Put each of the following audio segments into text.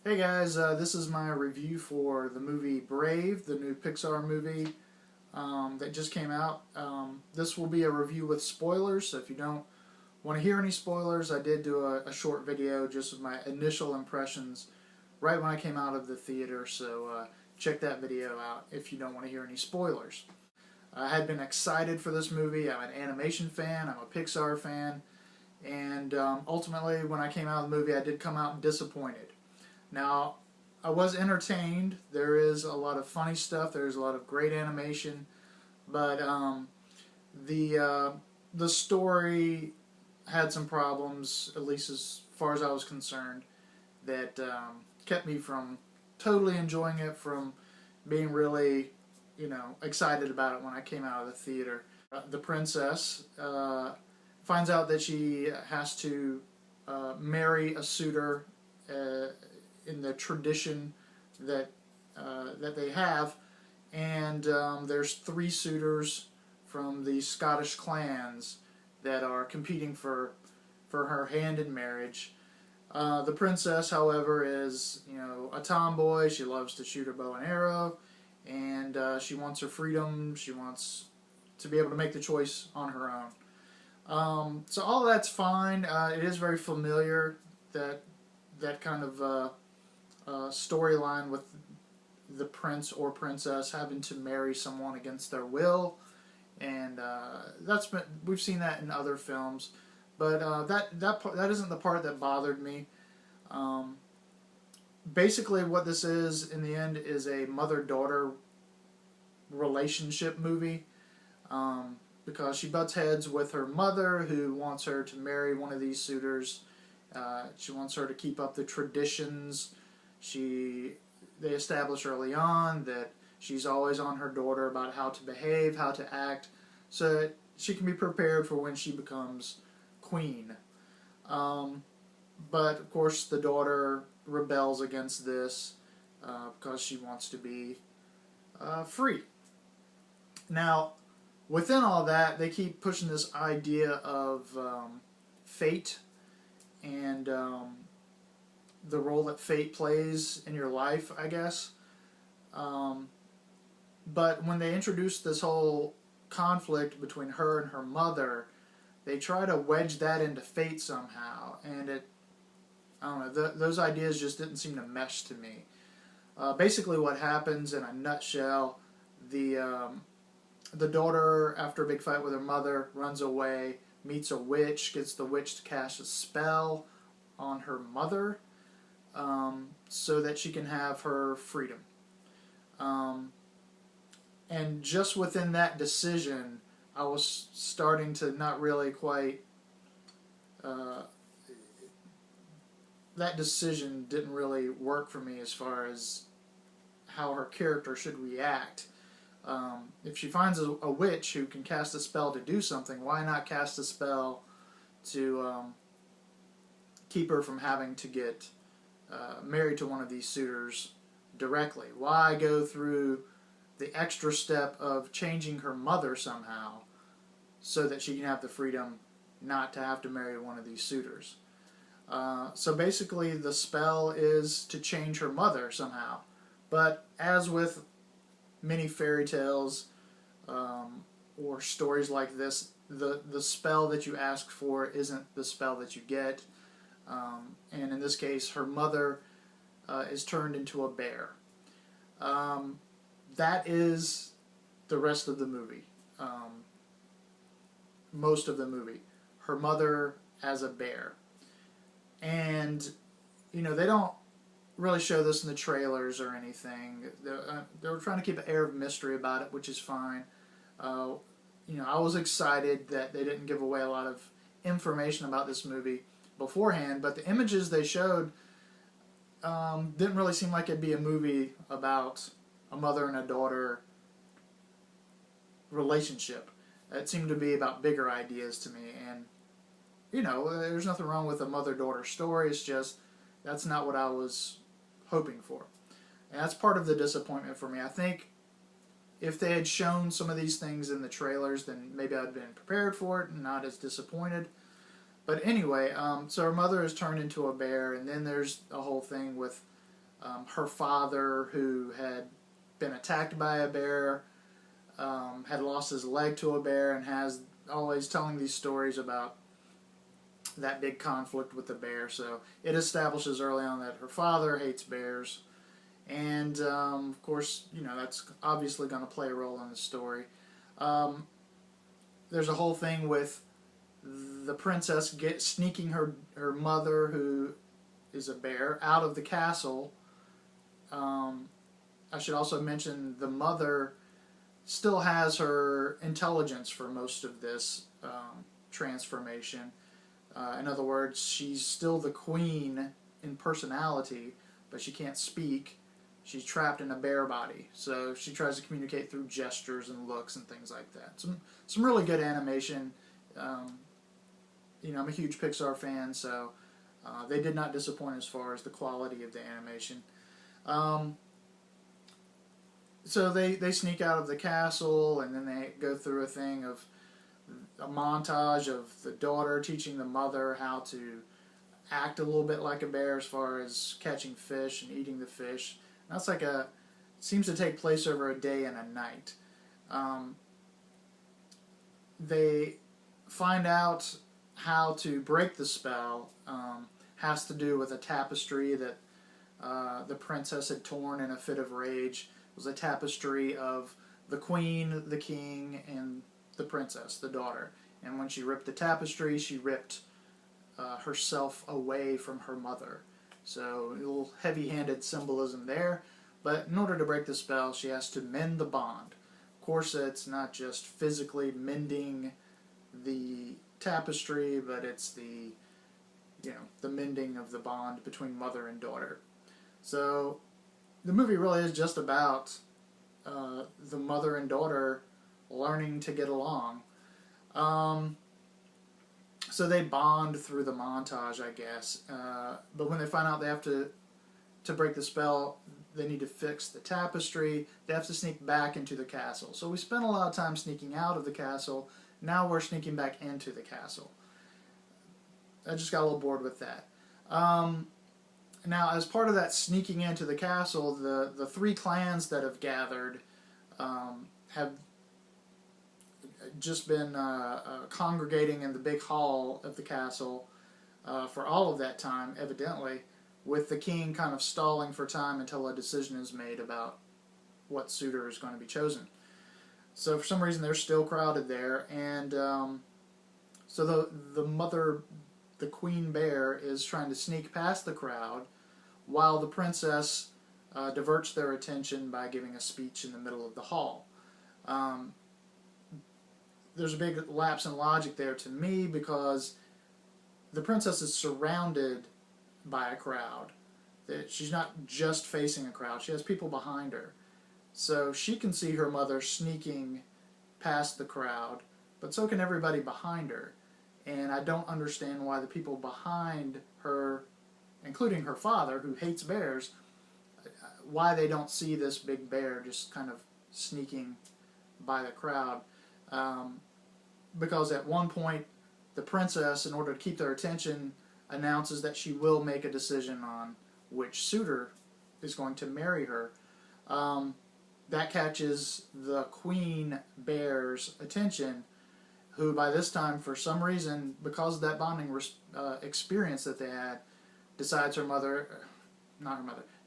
Hey guys, this is my review for the movie Brave, the new Pixar movie that just came out. This will be a review with spoilers, so if you don't want to hear any spoilers, I did do a short video just with my initial impressions right when I came out of the theater, so check that video out if you don't want to hear any spoilers. I had been excited for this movie. I'm an animation fan, I'm a Pixar fan, and ultimately when I came out of the movie, I did come out disappointed. Now, I was entertained. There is a lot of funny stuff. There's a lot of great animation, but the uh, the story had some problems, at least as far as I was concerned, that kept me from totally enjoying it, from being really, excited about it when I came out of the theater. The princess finds out that she has to marry a suitor in the tradition that that they have, and there's three suitors from the Scottish clans that are competing for her hand in marriage. The princess, however, is a tomboy. She loves to shoot her bow and arrow, and she wants her freedom. She wants to be able to make the choice on her own. So all that's fine. It is very familiar, that kind of storyline with the prince or princess having to marry someone against their will, and we've seen that in other films, but that isn't the part that bothered me. Um, Basically, what this is in the end is a mother-daughter relationship movie. Because she butts heads with her mother, who wants her to marry one of these suitors. She wants her to keep up the traditions. They establish early on that she's always on her daughter about how to behave, how to act, so that she can be prepared for when she becomes queen. Um, but of course, the daughter rebels against this because she wants to be free. Now, within all that, they keep pushing this idea of fate and the role that fate plays in your life, I guess. Um, but when they introduce this whole conflict between her and her mother, they try to wedge that into fate somehow, and I don't know, those ideas just didn't seem to mesh to me. Basically, what happens in a nutshell, the the daughter, after a big fight with her mother, runs away, meets a witch, gets the witch to cast a spell on her mother, so that she can have her freedom. Um, and just within that decision, I was starting to not really quite. Uh, that decision didn't really work for me as far as how her character should react. If she finds a witch who can cast a spell to do something, why not cast a spell to keep her from having to get married to one of these suitors directly? Why go through the extra step of changing her mother somehow so that she can have the freedom not to have to marry one of these suitors? So basically, the spell is to change her mother somehow. But as with many fairy tales or stories like this, the spell that you ask for isn't the spell that you get. And in this case, her mother is turned into a bear. Um, that is the rest of the movie. Most of the movie. Her mother as a bear. And, they don't really show this in the trailers or anything. They were trying to keep an air of mystery about it, which is fine. I was excited that they didn't give away a lot of information about this movie beforehand, but the images they showed didn't really seem like it'd be a movie about a mother and a daughter relationship. It seemed to be about bigger ideas to me, and there's nothing wrong with a mother-daughter story. It's just that's not what I was hoping for. And that's part of the disappointment for me. I think if they had shown some of these things in the trailers, then maybe I'd been prepared for it and not as disappointed. But anyway, so her mother is turned into a bear, and then there's a whole thing with her father, who had been attacked by a bear, had lost his leg to a bear, and has always telling these stories about that big conflict with the bear. So it establishes early on that her father hates bears, and of course, that's obviously going to play a role in the story. There's a whole thing with the princess sneaking her mother, who is a bear, out of the castle. I should also mention the mother still has her intelligence for most of this transformation. In other words, she's still the queen in personality, but she can't speak. She's trapped in a bear body, so she tries to communicate through gestures and looks and things like that. Some really good animation. I'm a huge Pixar fan, so they did not disappoint as far as the quality of the animation. So they sneak out of the castle, and then they go through a thing of a montage of the daughter teaching the mother how to act a little bit like a bear as far as catching fish and eating the fish. And that's seems to take place over a day and a night. They find out how to break the spell. Has to do with a tapestry that the princess had torn in a fit of rage. It was a tapestry of the queen, the king, and the princess, the daughter. And when she ripped the tapestry, she ripped herself away from her mother. So a little heavy-handed symbolism there. But in order to break the spell, she has to mend the bond. Of course, it's not just physically mending the tapestry, but it's the mending of the bond between mother and daughter. So the movie really is just about the mother and daughter learning to get along. So they bond through the montage, I guess. But when they find out they have to break the spell, they need to fix the tapestry. They have to sneak back into the castle. So we spent a lot of time sneaking out of the castle. Now we're sneaking back into the castle. I just got a little bored with that. Now, as part of that sneaking into the castle, the three clans that have gathered have just been congregating in the big hall of the castle for all of that time, evidently, with the king kind of stalling for time until a decision is made about what suitor is going to be chosen. So for some reason they're still crowded there, and so the mother, the queen bear, is trying to sneak past the crowd while the princess diverts their attention by giving a speech in the middle of the hall. There's a big lapse in logic there to me, because the princess is surrounded by a crowd. She's not just facing a crowd. She has people behind her. So she can see her mother sneaking past the crowd, but so can everybody behind her. And I don't understand why the people behind her, including her father, who hates bears, why they don't see this big bear just kind of sneaking by the crowd. Because at one point, the princess, in order to keep their attention, announces that she will make a decision on which suitor is going to marry her. That catches the queen bear's attention, who by this time, for some reason, because of that bonding experience that they had, decides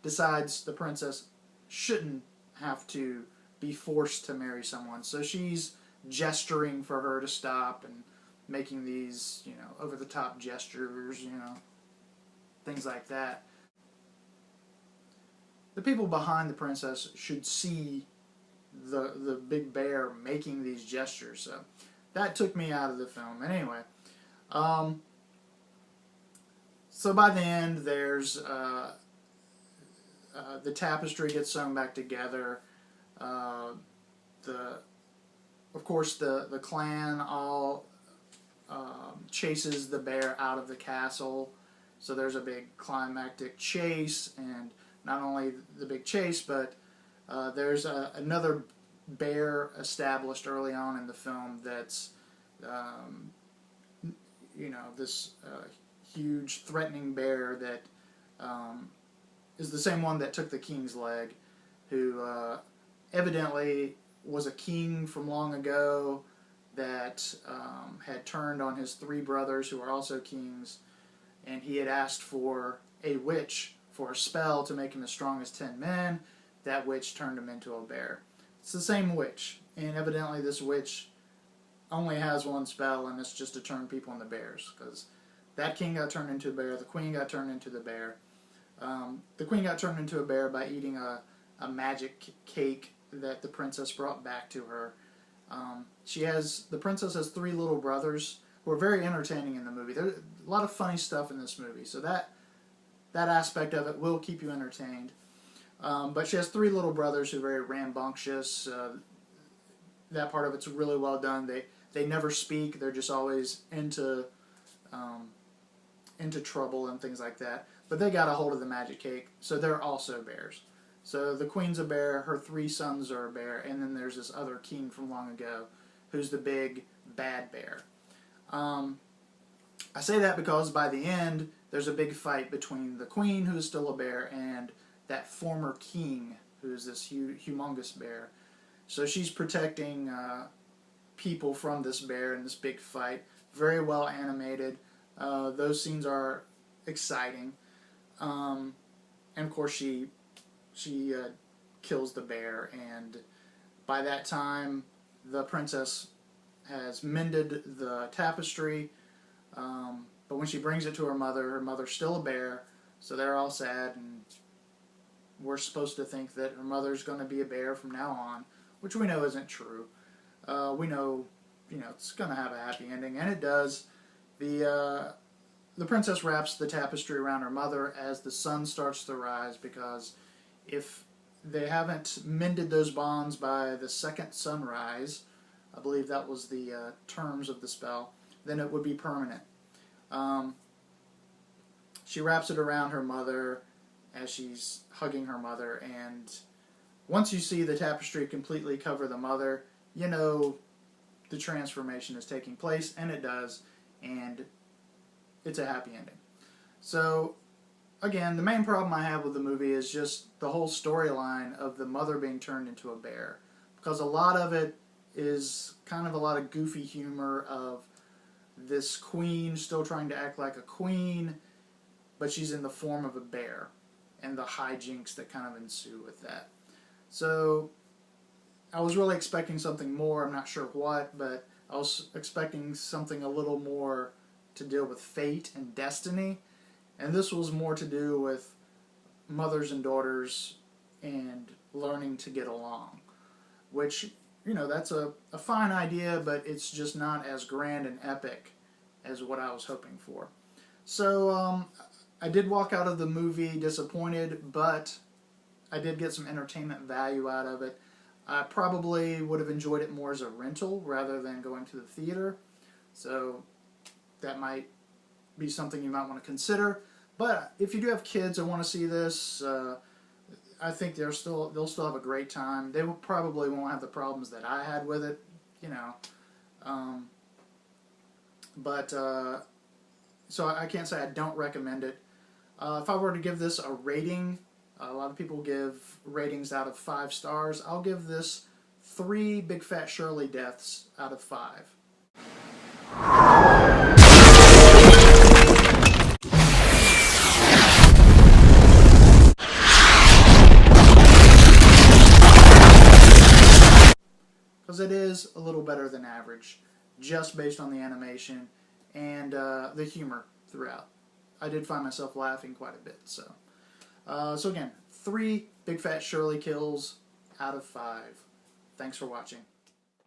decides the princess shouldn't have to be forced to marry someone. So she's gesturing for her to stop and making these, over-the-top gestures, things like that. The people behind the princess should see the big bear making these gestures. So that took me out of the film. Anyway, so by the end, there's the tapestry gets sewn back together. Of course, the clan all chases the bear out of the castle. So there's a big climactic chase, and not only the big chase, but there's another bear established early on in the film that's, this huge threatening bear that is the same one that took the king's leg, who evidently was a king from long ago that had turned on his 3 brothers who were also kings, and he had asked for a witch for a spell to make him as strong as 10 men. That witch turned him into a bear. It's the same witch, and evidently this witch only has one spell, and it's just to turn people into bears, because that king got turned into a bear, the queen got turned into the bear. The queen got turned into a bear by eating a magic cake that the princess brought back to her. The princess has 3 little brothers who are very entertaining in the movie. There's a lot of funny stuff in this movie, so that aspect of it will keep you entertained. But she has 3 little brothers who are very rambunctious. That part of it's really well done. They never speak. They're just always into trouble and things like that. But they got a hold of the magic cake, so they're also bears. So the queen's a bear, her 3 sons are a bear, and then there's this other king from long ago who's the big bad bear. I say that because by the end, there's a big fight between the queen, who's still a bear, and that former king, who's this humongous bear. So she's protecting people from this bear in this big fight. Very well animated. Those scenes are exciting. And of course she kills the bear, and by that time the princess has mended the tapestry, but when she brings it to her mother's still a bear, so they're all sad, and we're supposed to think that her mother's going to be a bear from now on, which we know isn't true. We know, it's going to have a happy ending, and it does. The princess wraps the tapestry around her mother as the sun starts to rise, because if they haven't mended those bonds by the second sunrise, I believe that was the terms of the spell, then it would be permanent. She wraps it around her mother as she's hugging her mother, and once you see the tapestry completely cover the mother, you know the transformation is taking place, and it does, and it's a happy ending. So, again, the main problem I have with the movie is just the whole storyline of the mother being turned into a bear, because a lot of it is kind of a lot of goofy humor of this queen still trying to act like a queen, but she's in the form of a bear, and the hijinks that kind of ensue with that. So I was really expecting something more. I'm not sure what, but I was expecting something a little more to deal with fate and destiny, and this was more to do with mothers and daughters and learning to get along, which, that's a fine idea, but it's just not as grand and epic as what I was hoping for. So I did walk out of the movie disappointed, but I did get some entertainment value out of it. I probably would have enjoyed it more as a rental rather than going to the theater, so that might be something you might want to consider. But if you do have kids and want to see this, I think they'll still have a great time. They probably won't have the problems that I had with it, So I can't say I don't recommend it. If I were to give this a rating, a lot of people give ratings out of 5 stars. I'll give this 3 Big Fat Shirley deaths out of 5. Because it is a little better than average, just based on the animation and the humor throughout. I did find myself laughing quite a bit. So again, 3 Big Fat Shirley kills out of 5. Thanks for watching.